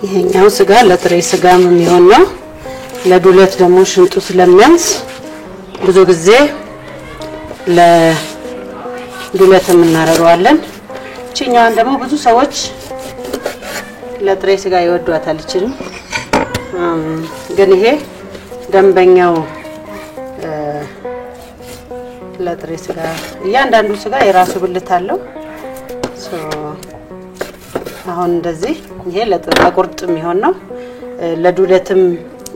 ይሄኛው ስጋ ለጥሬ ስጋም የሚሆን ነው ለዱለት ደግሞ ሽንጡ ስለሚያንስ ብዙ ጊዜ ለዱለት እናረጋዋለን እቺኛዋን ደግሞ ብዙ ሰዎች ለጥሬ ስጋ ይወዷታል እቺን ግን ይሄ ደንበኛው ለጥሬ ስጋ ያንዳንዱ ስጋ የራሱ ብልት አለው አሁን እንደዚህ ይሄ ለቁርጥ የሚሆን ነው ለዱለትም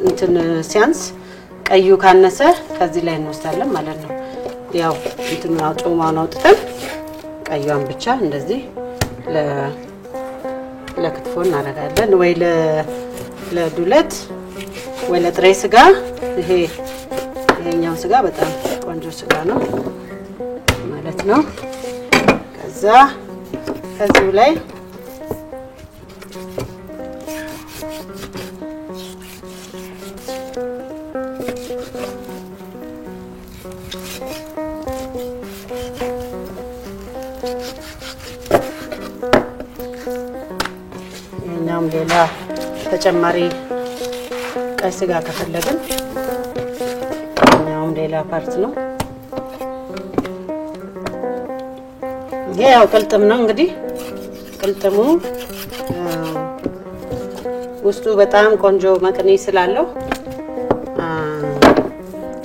እንትን ሲያንስ ቀዩ ካነሰ ከዚህ ላይ እንወስዳለን ማለት ነው ያው እንትን አውጥማውን አውጥተን ቀዩን ብቻ እንደዚህ ለክትፎ እናደርጋለን ወይ ለዱለት ወይ ለጥሬ ስጋ ይሄኛው ስጋ በጣም ቆንጆ ስጋ ነው ማለት ነው ከዚህ ላይ ሌላ ተጨማሪ ቀይ ስጋ ከፈለግን ያው ሌላ ፓርት ነው ያው ቅልጥም ነው እንግዲህ ቅልጥሙ ውስጡ በጣም ቆንጆ መቅኒ ስላለው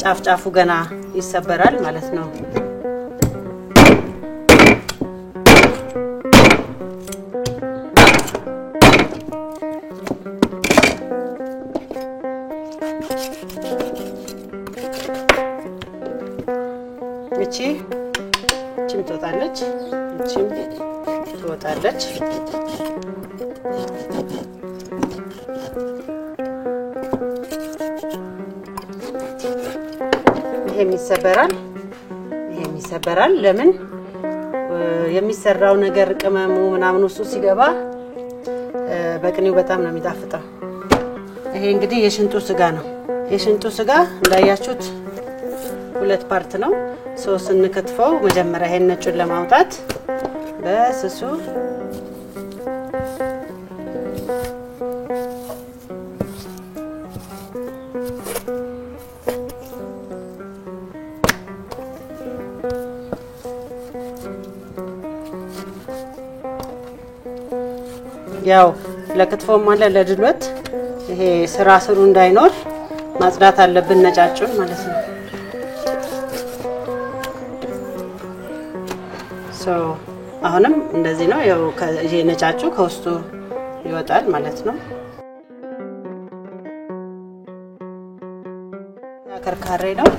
ጫፍጫፉ ገና ይሰበራል ማለት ነው እቺ ትወጣለች ይሄም ይሰበራል ለምን የሚሰራው ነገር ቅመሙ ምናምን ውስጡ ሲገባ በቅኒው በጣም ነው የሚጣፍጠው ይሄ እንግዲህ የሽንጡ ስጋ ነው የሽንጡ ስጋ እንዳያችሁት ሁለት ፓርት ነው ሶስ እንከትፈው መጀመሪያ ይሄን ነጩን ለማውጣት በስሱ ያው ለክትፎም ማለት ለድሎት ይሄ ስራ ስሩ እንዳይኖር ማጽዳት አለብን ነጫጩን ማለት ነው አሁንም እንደዚህ ነው ያው ይሄ ነጫጩ ከውስጡ ይወጣል ማለት ነው ከርካሬ ነው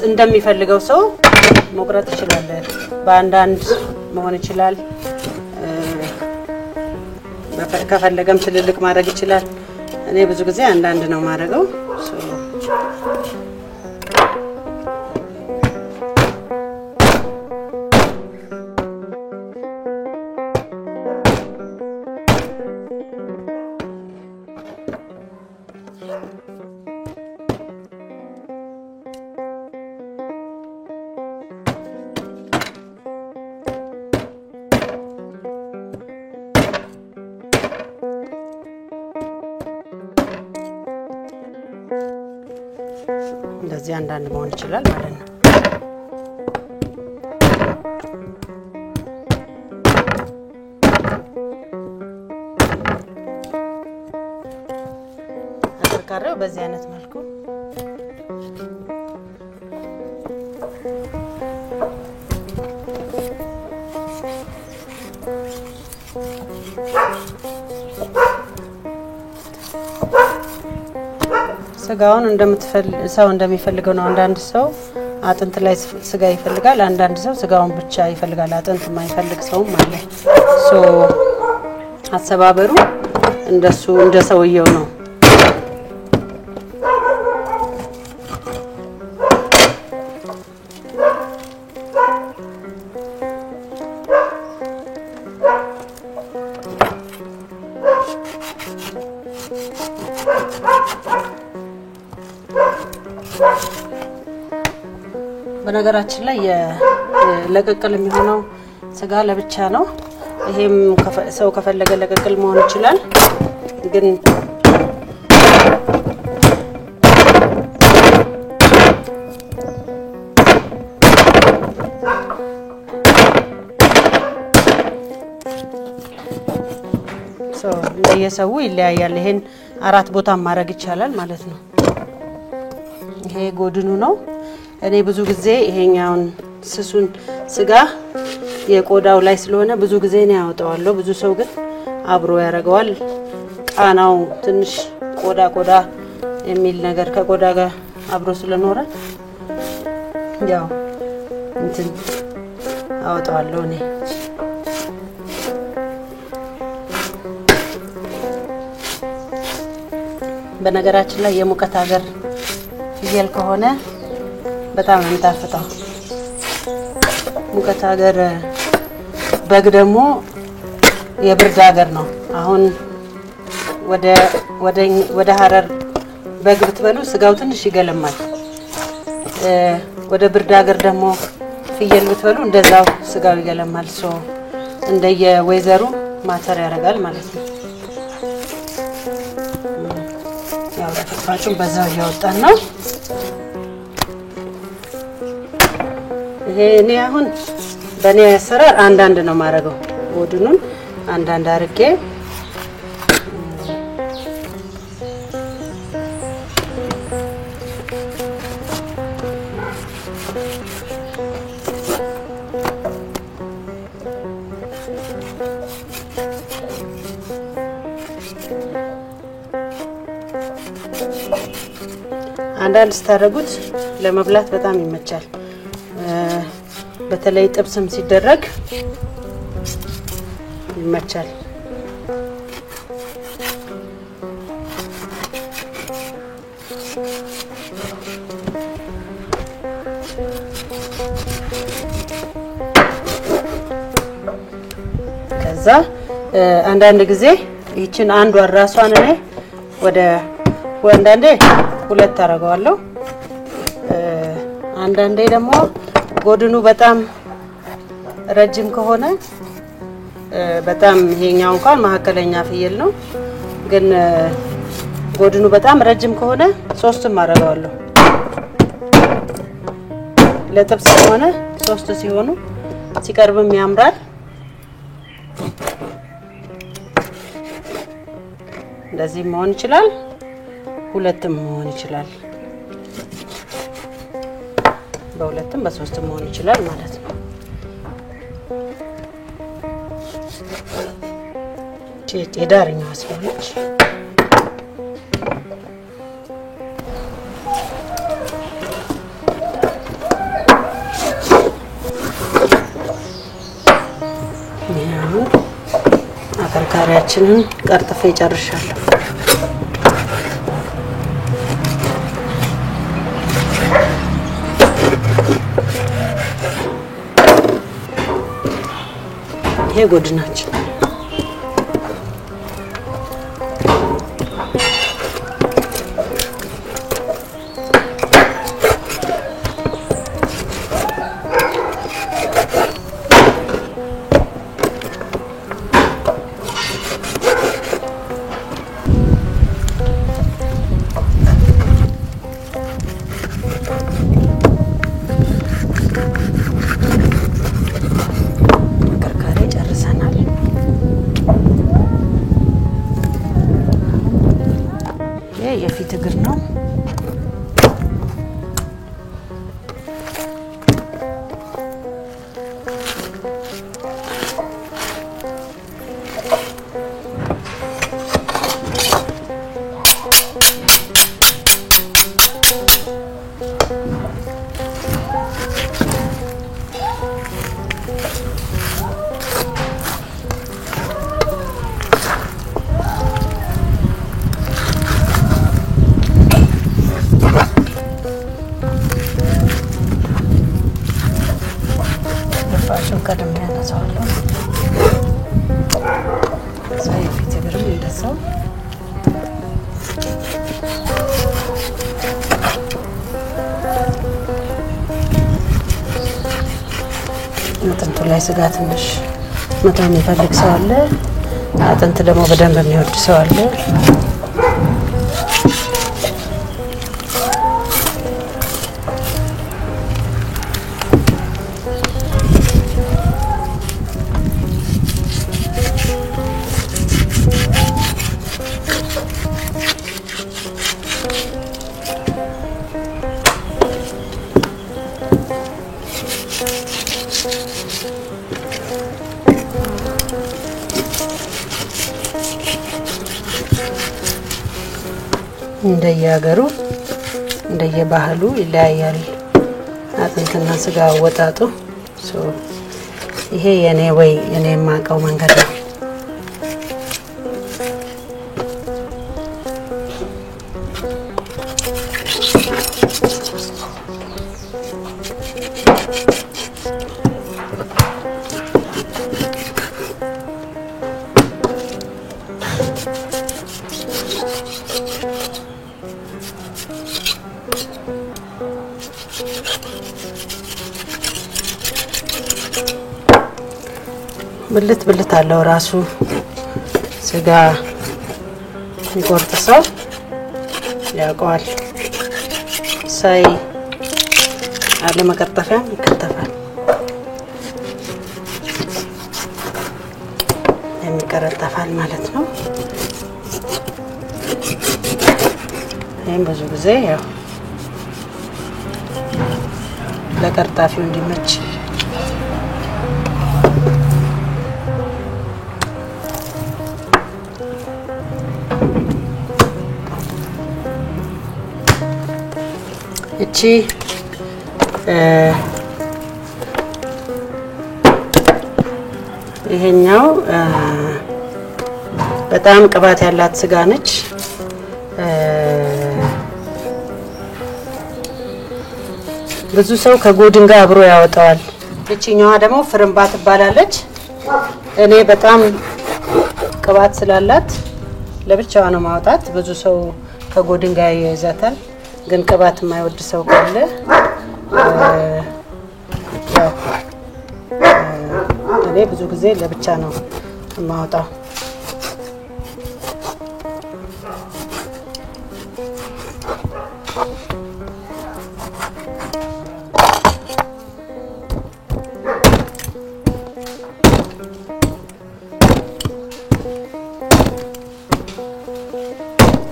እንደሚፈልገው ሰው መቁረጥ ይችላል በአንዳንድ መሆን ይችላል ከፈለገም ትልልቅ ማድረግ ይችላል እኔ ብዙ ጊዜ አንዳንድ ነው ማድረገው እንደዚህ አንዳንድ መሆን ይችላል ማለት ነው። አከርካሪው በዚህ አይነት መልኩ ስጋውን ሰው እንደሚፈልገው ነው። አንዳንድ ሰው አጥንት ላይ ስጋ ይፈልጋል፣ አንዳንድ ሰው ስጋውን ብቻ ይፈልጋል። አጥንት የማይፈልግ ሰውም አለ። አሰባበሩ እንደሱ እንደ ሰውየው ነው። በነገራችን ላይ ለቅቅል የሚሆነው ስጋ ለብቻ ነው። ይሄም ሰው ከፈለገ ለቅቅል መሆን ይችላል። ግን ለየሰው ይለያያል። ይሄን 4 ቦታ ማድረግ ይቻላል ማለት ነው። ይሄ ጎድኑ ነው። እኔ ብዙ ጊዜ ይሄኛውን ስሱን ስጋ የቆዳው ላይ ስለሆነ ብዙ ጊዜ ነው ያወጣዋለሁ። ብዙ ሰው ግን አብሮ ያረጋዋል። ቃናው ትንሽ ቆዳ የሚል ነገር ከቆዳ ጋር አብሮ ስለኖረ ያው እንትን አወጣዋለሁ እኔ። በነገራችን ላይ የሙቀት ሀገር ፍየል ከሆነ በጣም ነው የሚጣፍጠው። ሙቀት ሀገር በግ ደግሞ የብርድ ሀገር ነው። አሁን ወደ ሀረር በግ ብትበሉ ስጋው ትንሽ ይገለማል። ወደ ብርድ ሀገር ደግሞ ፍየል ብትበሉ እንደዛው ስጋው ይገለማል። እንደየወይዘሩ ማተር ያደርጋል ማለት ነው። ያው ተፈጥሯችን በዛው እያወጣን ነው። እኔ አሁን በእኔ አሰራር አንዳንድ ነው ማረገው። ጎድኑን አንዳንድ አርጌ አንዳንድ ስታረጉት ለመብላት በጣም ይመቻል። በተለይ ጥብስም ሲደረግ ይመቻል። ከዛ አንዳንድ ጊዜ ይችን አንዷ ራሷን እኔ አንዳንዴ 2 አረጋዋለሁ። አንዳንዴ ደግሞ ጎድኑ በጣም ረጅም ከሆነ በጣም ይሄኛው እንኳን መካከለኛ ፍየል ነው፣ ግን ጎድኑ በጣም ረጅም ከሆነ 3ም አረጋዋለሁ። ለጥብስ ከሆነ 3 ሲሆኑ ሲቀርብም ያምራል። እንደዚህ መሆን ይችላል፣ 2ም መሆን ይችላል። በ2ም በ3ም መሆን ይችላል ማለት ነው። የዳርኛዋ ስለሆነች አከርካሪያችንን ቀርጥፌ ጨርሻለሁ። ይሄ ጎድናችን የፊት እግር ነው። ቀደም ያነሳዋለሁ ሳይ ፊት እግርም እንደዛው አጥንቱ ላይ ስጋ ትንሽ መተው የሚፈልግ ሰው አለ። አጥንት ደግሞ በደንብ የሚወድ ሰው አለ። እንደየሀገሩ እንደየባህሉ ይለያያል አጥንትና ስጋ አወጣጡ። ይሄ የኔ ወይ የኔ የማውቀው መንገድ ነው። ብልት አለው ራሱ ስጋ የሚቆርጥ ሰው ያውቀዋል። ሳይ አለ መቀጠፊያ ይከተፋል። የሚቀረጠፋል ማለት ነው። ይሄን ብዙ ጊዜ ያው ለቀርጣፊው እንዲመች እቺ ይሄኛው በጣም ቅባት ያላት ስጋ ነች። ብዙ ሰው ከጎድን ጋር አብሮ ያወጣዋል። እቺኛዋ ደግሞ ፍርምባ ትባላለች። እኔ በጣም ቅባት ስላላት ለብቻዋ ነው ማውጣት። ብዙ ሰው ከጎድን ጋር ያይዛታል። ግን ቅባት የማይወድ ሰው ካለ እኔ ብዙ ጊዜ ለብቻ ነው የማወጣው።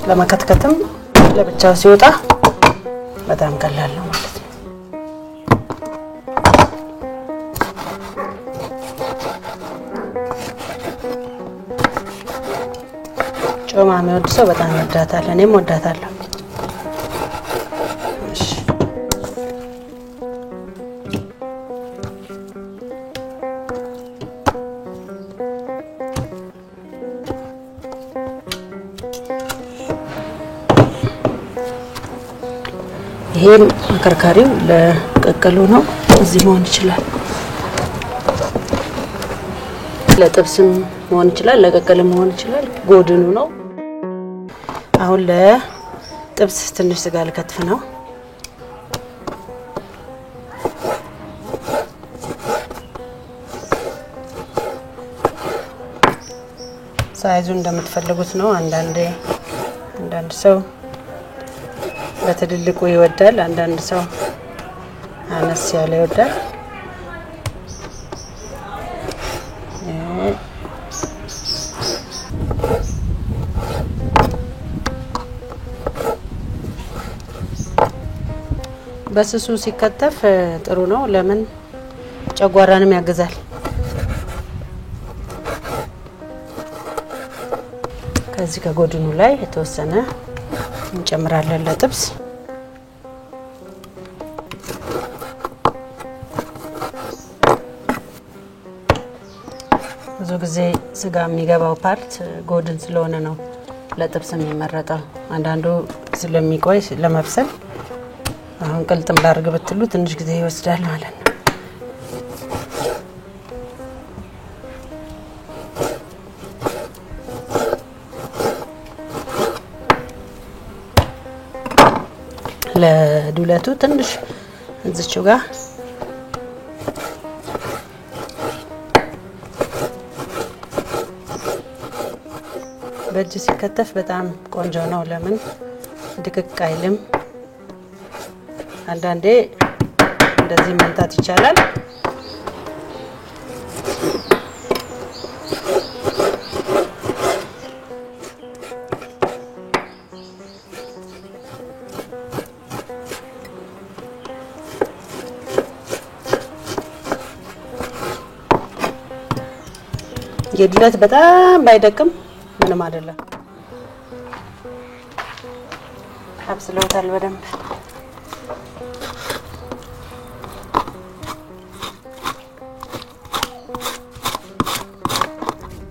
ለማከትከትም ለብቻው ሲወጣ በጣም ቀላል ነው ማለት ነው። ጮማ የሚወድ ሰው በጣም ይወዳታል። እኔም ወዳታለሁ። ይሄ አከርካሪው ለቀቀሉ ነው። እዚህ መሆን ይችላል። ለጥብስም መሆን ይችላል፣ ለቀቀልም መሆን ይችላል። ጎድኑ ነው። አሁን ለጥብስ ትንሽ ስጋ ልከትፍ ነው። ሳይዙ እንደምትፈልጉት ነው። አንዳንድ ሰው በትልልቁ ይወዳል፣ አንዳንድ ሰው አነስ ያለ ይወዳል። በስሱ ሲከተፍ ጥሩ ነው። ለምን ጨጓራንም ያገዛል። ከዚህ ከጎድኑ ላይ የተወሰነ እንጨምራለን ለጥብስ። ብዙ ጊዜ ስጋ የሚገባው ፓርት ጎድን ስለሆነ ነው ለጥብስ የሚመረጠው። አንዳንዱ ስለሚቆይ ለመብሰል አሁን ቅልጥም ላርግ ብትሉ ትንሽ ጊዜ ይወስዳል ማለት ነው። ለዱለቱ ትንሽ እዚችው ጋር በእጅ ሲከተፍ በጣም ቆንጆ ነው። ለምን ድቅቅ አይልም። አንዳንዴ እንደዚህ መምታት ይቻላል። የዱለት በጣም ባይደቅም ምንም አይደለም። አብስለውታል በደንብ።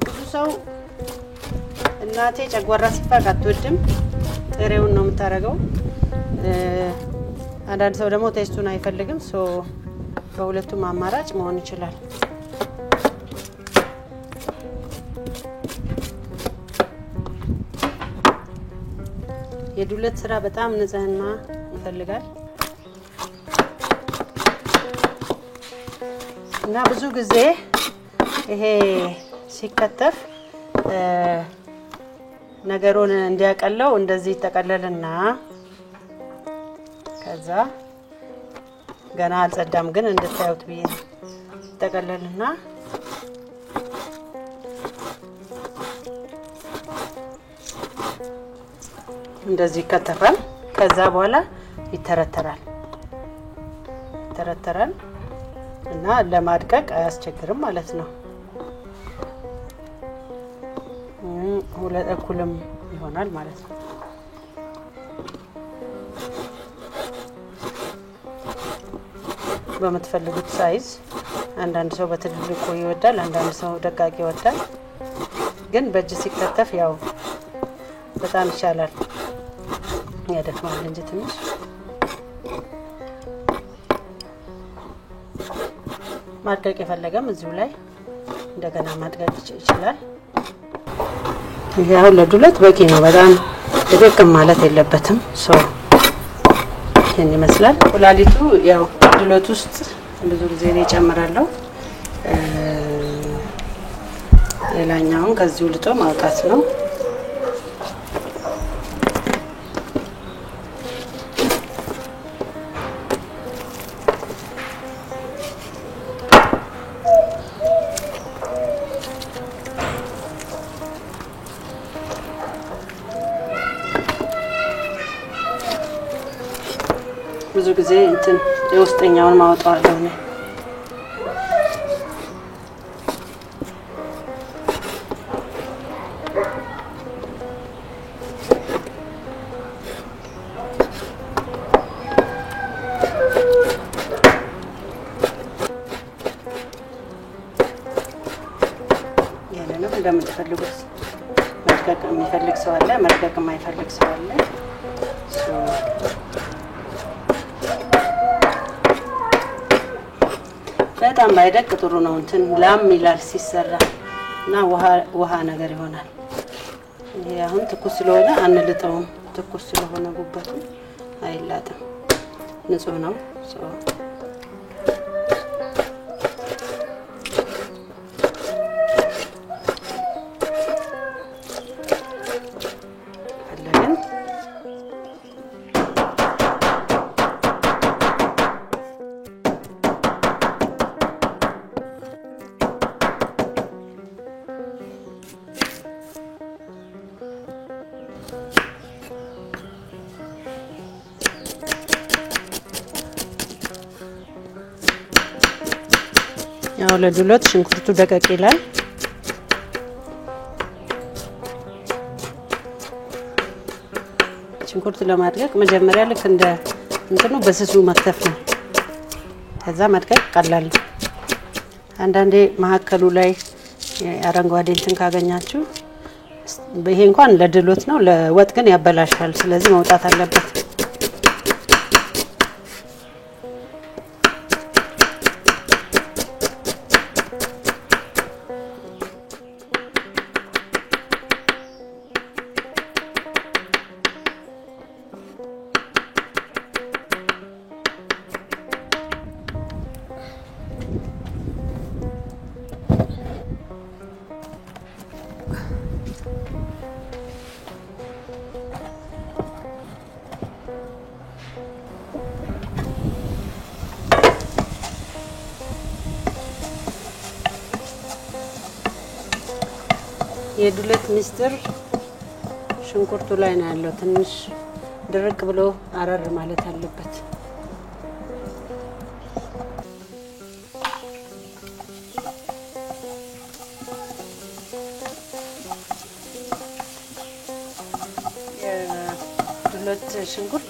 ብዙ ሰው እናቴ ጨጓራ ሲፋቅ አትወድም፣ ጥሬውን ነው የምታረገው። አንዳንድ ሰው ደግሞ ቴስቱን አይፈልግም። በሁለቱም አማራጭ መሆን ይችላል። የዱለት ስራ በጣም ንጽህና ይፈልጋል እና ብዙ ጊዜ ይሄ ሲከተፍ ነገሩን እንዲያቀለው እንደዚህ ተቀለልና ከዛ ገና አልጸዳም ግን እንድታዩት ብዬ ተቀለልና እንደዚህ ከተፈል። ከዛ በኋላ ይተረተራል እና ለማድቀቅ አያስቸግርም ማለት ነው። ሁለት እኩልም ይሆናል ማለት ነው። በመትፈልጉት ሳይዝ አንዳንድ ሰው በትልልቁ ይወዳል፣ አንዳንድ ሰው ደቃቅ ይወዳል። ግን በእጅ ሲከተፍ ያው በጣም ይቻላል። ያደክማል እንጂ ትንሽ ማድቀቅ የፈለገም እዚሁ ላይ እንደገና ማድቀቅ ይችላል። ይሄው ለዱለት በቂ ነው። በጣም ድቅቅ ማለት የለበትም። ይሄን ይመስላል። ኩላሊቱ ያው ዱለት ውስጥ ብዙ ጊዜ ነው እጨምራለሁ። ሌላኛውን ከዚሁ ልጦ ማውጣት ነው። ብዙ ጊዜ እንትን የውስጠኛውን ማውጣዋለሁ ነው። ያለነው እንደምትፈልጉት መድቀቅ የሚፈልግ ሰው አለ፣ መድቀቅ የማይፈልግ ሰው አለ። በጣም ባይደቅ ጥሩ ነው። እንትን ላም ይላል ሲሰራ እና ውሃ ነገር ይሆናል። ይሄ አሁን ትኩስ ስለሆነ አንልጠውም። ትኩስ ስለሆነ ጉበቱ አይላጥም፣ ንጹህ ነው። ያው ለዱለት ሽንኩርቱ ደቀቅ ይላል። ሽንኩርቱ ለማድቀቅ መጀመሪያ ልክ እንደ እንትኑ በስሱ መክተፍ ነው። ከዛ ማድቀቅ ቀላል ነው። አንዳንዴ መሀከሉ ላይ አረንጓዴ እንትን ካገኛችሁ ይሄ እንኳን ለድሎት ነው፣ ለወጥ ግን ያበላሻል። ስለዚህ መውጣት አለበት። የዱለት ሚስጥር ሽንኩርቱ ላይ ነው ያለው። ትንሽ ድርቅ ብሎ አረር ማለት አለበት። የዱለት ሽንኩርት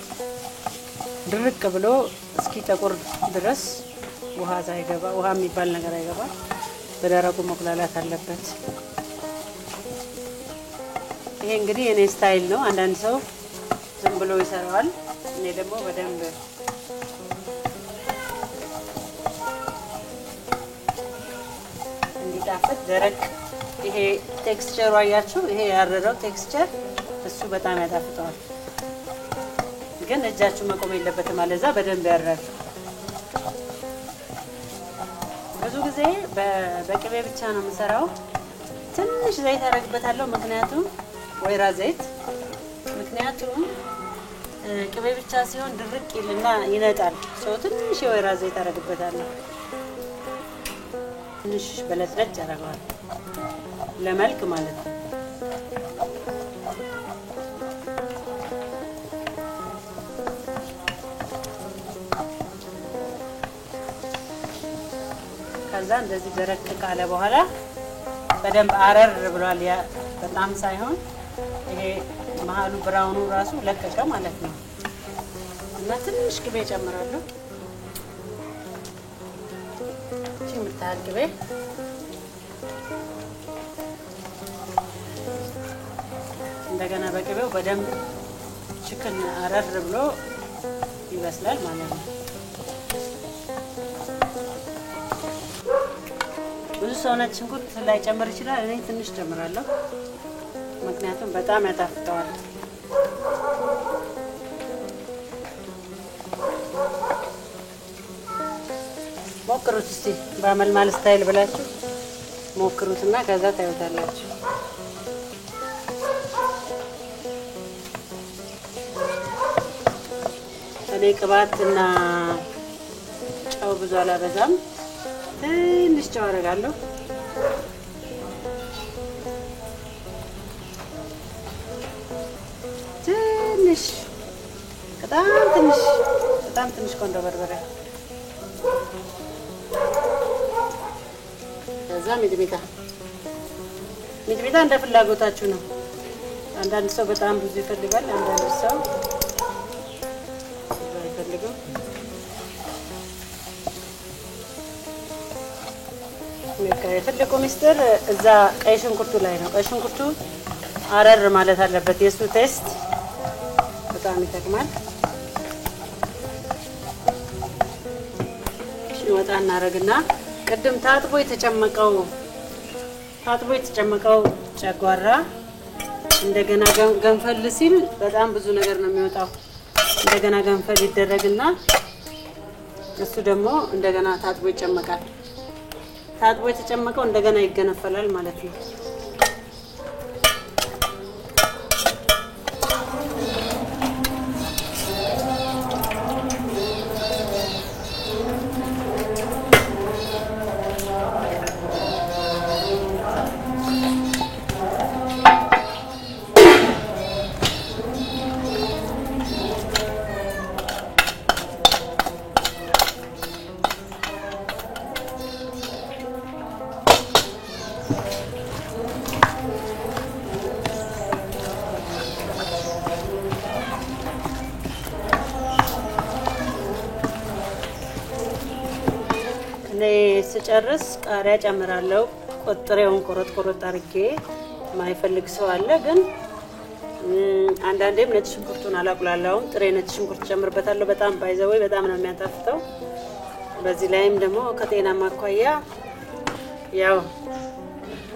ድርቅ ብሎ እስኪ ጠቁር ድረስ ውሃ ሳይገባ ውሃ የሚባል ነገር አይገባ፣ በደረቁ መቁላላት አለበት። ይሄ እንግዲህ የኔ ስታይል ነው። አንዳንድ ሰው ዝም ብሎ ይሰራዋል። እኔ ደግሞ በደንብ እንዲጣፍጥ ደረቅ ይሄ ቴክስቸሩ አያችሁ፣ ይሄ ያረረው ቴክስቸር እሱ በጣም ያጣፍጠዋል። ግን እጃችሁ መቆም የለበትም፣ አለዛ በደንብ ያራል። ብዙ ጊዜ በቅቤ ብቻ ነው የምሰራው። ትንሽ ዘይት አደርግበታለሁ፣ ምክንያቱም ወይራ ዘይት። ምክንያቱም ቅቤ ብቻ ሲሆን ድርቅ ይልና ይነጣል። ሰው ትንሽ የወይራ ዘይት አደርግበታለሁ። ትንሽ በለጭለጭ ያደርገዋል ለመልክ ማለት ነው። ከዛ እንደዚህ ደረቅ ካለ በኋላ በደንብ አረር ብሏል። ያ በጣም ሳይሆን ይሄ መሃሉ ብራውኑ ራሱ ለቀቀ ማለት ነው። እና ትንሽ ቅቤ ጨምራለሁ። እቺ የምታህል ቅቤ እንደገና በቅቤው በደንብ ችክን አረር ብሎ ይበስላል ማለት ነው። ብዙ ሰው ነጭ ሽንኩርት ላይ ጨምር ይችላል። እኔ ትንሽ ጨምራለሁ፣ ምክንያቱም በጣም ያጣፍጠዋል። ሞክሩት እስቲ በአመልማል ስታይል ብላችሁ ሞክሩትና ከዛ ታዩታላችሁ። እኔ ቅባትና ጨው ብዙ አላበዛም፣ ትንሽ ጨው አደርጋለሁ። ትንሽ በጣም ትንሽ ቆንጆ በርበሬ፣ ከዛ ሚጥሚጣ እንደ ፍላጎታችሁ ነው። አንዳንድ ሰው በጣም ብዙ ይፈልጋል፣ አንዳንድ ሰው አይፈልግም። የትልቁ ሚስጥር እዛ ቀይ ሽንኩርቱ ላይ ነው። ቀይ ሽንኩርቱ አረር ማለት አለበት። የሱ ቴስት በጣም ይጠቅማል። ወጣ እናረግና ቅድም ታጥቦ የተጨመቀው ጨጓራ እንደገና ገንፈል ሲል በጣም ብዙ ነገር ነው የሚወጣው። እንደገና ገንፈል ይደረግና እሱ ደግሞ እንደገና ታጥቦ ይጨመቃል። ታጥቦ የተጨመቀው እንደገና ይገነፈላል ማለት ነው። እኔ ስጨርስ ቃሪያ ጨምራለሁ። ቆጥሬውን ቆረጥ አድርጌ ማይፈልግ ሰው አለ፣ ግን አንዳንዴም ነጭ ሽንኩርቱን አላቁላላውም። ጥሬ ነጭ ሽንኩርት ጨምርበታለሁ። በጣም ባይዘወይ በጣም ነው የሚያጣፍጠው። በዚህ ላይም ደግሞ ከጤና ማኳያ ያው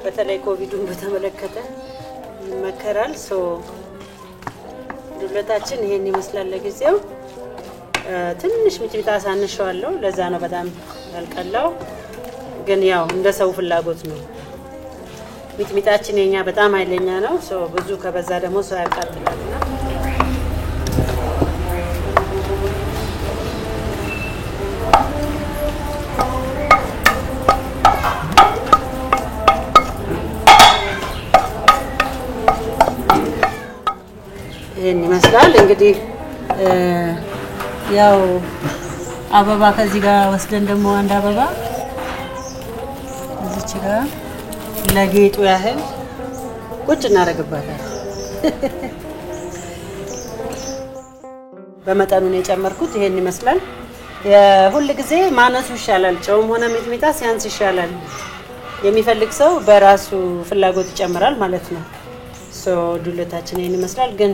በተለይ ኮቪዱን በተመለከተ ይመከራል። ዱለታችን ይሄን ይመስላል ለጊዜው። ትንሽ ሚጥሚጣ አሳንሸዋለሁ። ለዛ ነው በጣም ያልቀላው፣ ግን ያው እንደ ሰው ፍላጎት ነው። ሚጥሚጣችን የኛ በጣም ኃይለኛ ነው። ብዙ ከበዛ ደግሞ ሰው ያቃጥላልና ይሄን ይመስላል። እንግዲህ ያው አበባ ከዚህ ጋር ወስደን ደግሞ አንድ አበባ እዚች ጋር ለጌጡ ያህል ቁጭ እናደርግባታለን። በመጠኑ ነው የጨመርኩት። ይሄን ይመስላል። ሁሉ ጊዜ ማነሱ ይሻላል። ጨውም ሆነ ሚጥሚጣ ሲያንስ ይሻላል። የሚፈልግ ሰው በራሱ ፍላጎት ይጨምራል ማለት ነው። ዱለታችን ይሄን ይመስላል። ግን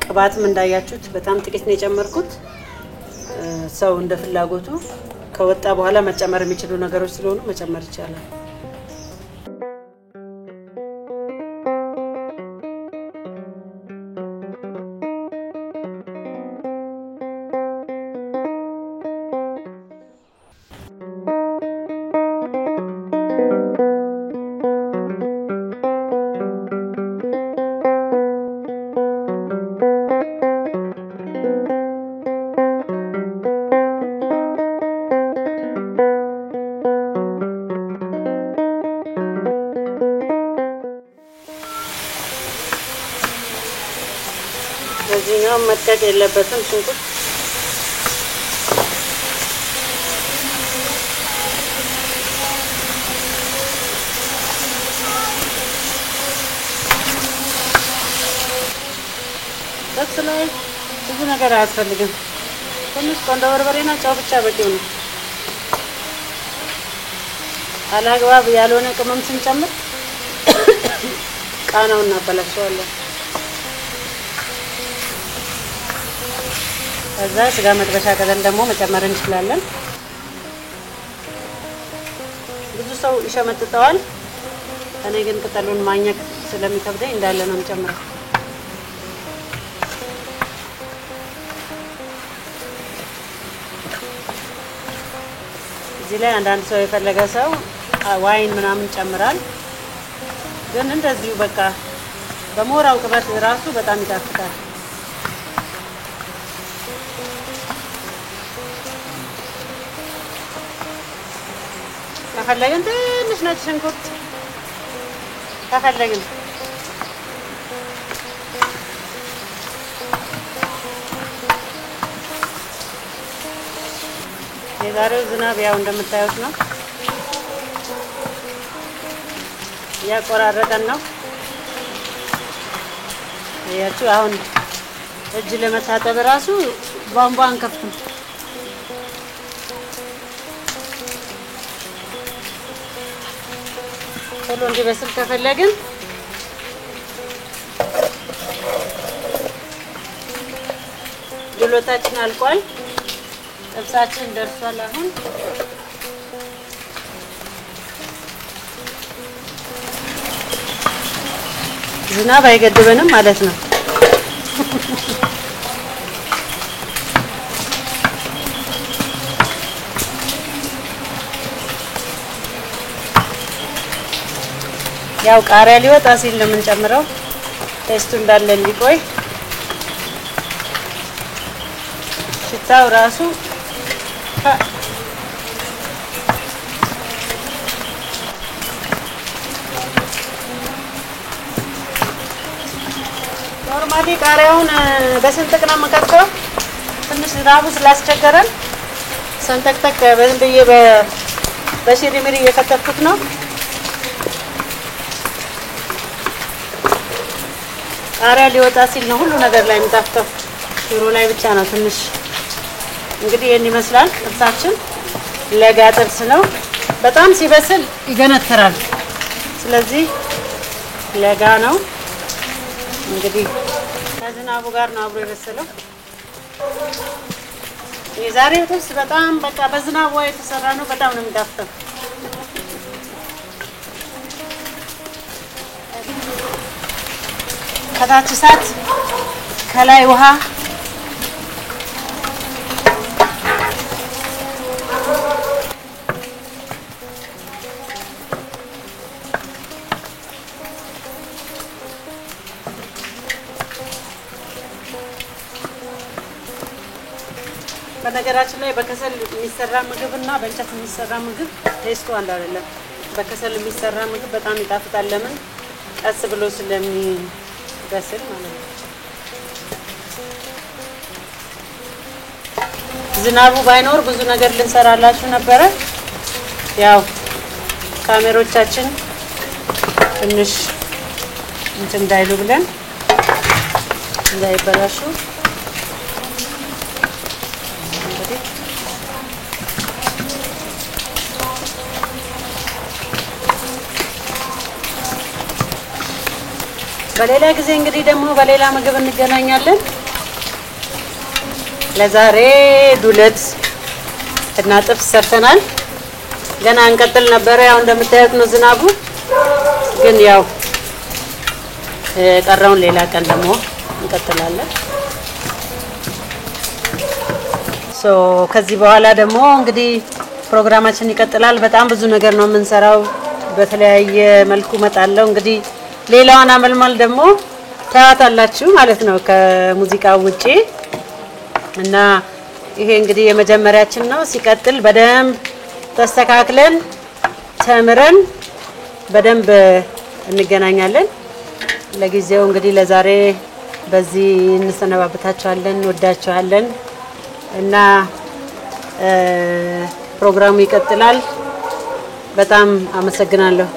ቅባትም እንዳያችሁት በጣም ጥቂት ነው የጨመርኩት። ሰው እንደ ፍላጎቱ ከወጣ በኋላ መጨመር የሚችሉ ነገሮች ስለሆኑ መጨመር ይቻላል። በዚህኛው መጥቀቅ የለበትም ሽንኩርት። ጥብስ ላይ ብዙ ነገር አያስፈልግም። ትንሽ ቆንጆ በርበሬና ጨው ብቻ በቂው ነው። አላግባብ ያልሆነ ቅመም ስንጨምር ቃናውን እናበላሸዋለን። ከዛ ስጋ መጥበሻ ቅጠል ደግሞ መጨመር እንችላለን። ብዙ ሰው ይሸመጥጠዋል። እኔ ግን ቅጠሉን ማግኘት ስለሚከብደኝ እንዳለ ነው የምጨምረው። እዚህ ላይ አንዳንድ ሰው የፈለገ ሰው ዋይን ምናምን ጨምራል። ግን እንደዚሁ በቃ በሞራው ቅበት ራሱ በጣም ይጣፍጣል። ከፈለግን ትንሽ ነጭ ሽንኩርት ከፈለግን የዛሬው ዝናብ ያው እንደምታዩት ነው፣ ያቆራረጠን ነው። ያቺ አሁን እጅ ለመታጠብ ራሱ ቧንቧ አንከፍትም። ቶሎ እንዲበስል ከፈለግን ዱለታችን አልቋል። ጥብሳችን ደርሷል። አሁን ዝናብ አይገድበንም ማለት ነው። ያው ቃሪያ ሊወጣ ሲል ነው የምንጨምረው፣ ቴስቱ እንዳለ እንዲቆይ። ሽታው ራሱ ኖርማሊ ቃሪያውን በስንጥቅ ነው የምከተው። ትንሽ ዝናቡ ስላስቸገረን ሰንጠቅጠቅ በዝም ብዬ በሽሪሚሪ እየከተፍኩት ነው። ቃሪያ ሊወጣ ሲል ነው ሁሉ ነገር ላይ የሚጣፍጠው። ሽሮ ላይ ብቻ ነው ትንሽ እንግዲህ ይሄን ይመስላል ጥብሳችን። ለጋ ጥብስ ነው። በጣም ሲበስል ይገነትራል። ስለዚህ ለጋ ነው። እንግዲህ ከዝናቡ ጋር ነው አብሮ የበሰለው። የዛሬው ጥብስ በጣም በቃ በዝናቡ የተሰራ ነው። በጣም ነው የሚጣፍጠው። ከታች እሳት ከላይ ውሃ በነገራችን ላይ በከሰል የሚሰራ ምግብና በእንጨት የሚሰራ ምግብ ቴስቱ አንድ አይደለም። በከሰል የሚሰራ ምግብ በጣም ይጣፍጣል። ለምን? ቀስ ብሎ ስለሚበስል ማለት ነው። ዝናቡ ባይኖር ብዙ ነገር ልንሰራላችሁ ነበረ። ያው ካሜሮቻችን ትንሽ እንትን እንዳይሉ ብለን እንዳይበላሹ በሌላ ጊዜ እንግዲህ ደግሞ በሌላ ምግብ እንገናኛለን። ለዛሬ ዱለት እና ጥብስ ሰርተናል። ገና እንቀጥል ነበር። ያው እንደምታዩት ነው ዝናቡ። ግን ያው ቀረውን ሌላ ቀን ደግሞ እንቀጥላለን። ከዚህ በኋላ ደግሞ እንግዲህ ፕሮግራማችን ይቀጥላል። በጣም ብዙ ነገር ነው የምንሰራው። በተለያየ መልኩ መጣለው። እንግዲህ ሌላዋን አመልማል ደግሞ ታያታላችሁ ማለት ነው ከሙዚቃው ውጪ። እና ይሄ እንግዲህ የመጀመሪያችን ነው። ሲቀጥል በደንብ ተስተካክለን ተምረን በደንብ እንገናኛለን። ለጊዜው እንግዲህ ለዛሬ በዚህ እንሰነባበታችኋለን። እንወዳችኋለን እና ፕሮግራሙ ይቀጥላል። በጣም አመሰግናለሁ።